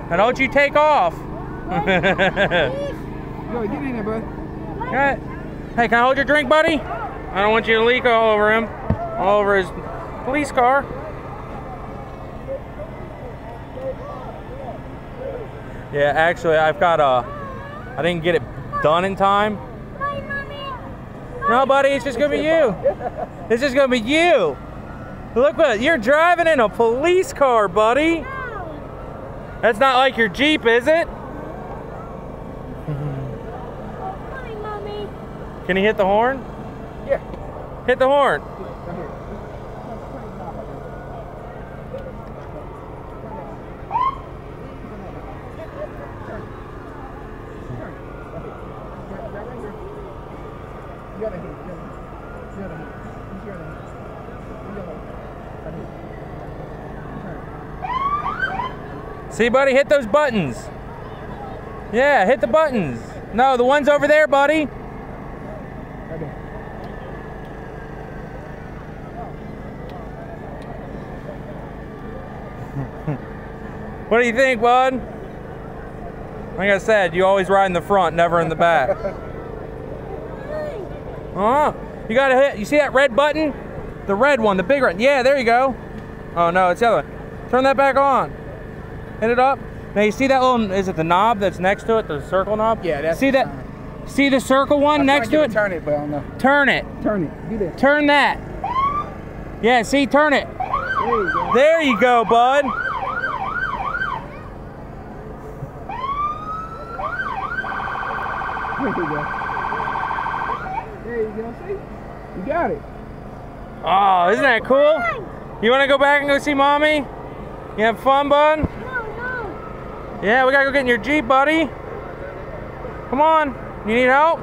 Now don't you take off. Yo, get in there, bud. Alright. Hey, can I hold your drink, buddy? I don't want you to leak all over him. All over his police car. Yeah, actually, I've got I didn't get it done in time. No, buddy, it's just gonna be you. It's just gonna be you. Look what, you're driving in a police car, buddy. That's not like your Jeep, is it? Hi, Mommy. Can you hit the horn? Yeah. Hit the horn. See, buddy, hit those buttons. Yeah, hit the buttons. No, the one's over there, buddy. What do you think, bud? Like I said, you always ride in the front, never in the back. You gotta hit, you see that red button? The red one, the big one. Yeah, there you go. Oh no, it's the other one. Turn that back on. Hit it up. Now you see that little, is it the knob that's next to it, the circle knob? Yeah, that's see that? See the circle one next to it? Turn it, but I don't know. Turn it. Turn it. Do this. Turn that. Yeah, see, turn it. There you go. There you go, bud. There you go. There you go. See? You got it. Oh, isn't that cool? You want to go back and go see Mommy? You have fun, bud? No. Yeah, we gotta go get in your Jeep, buddy. Come on. You need help?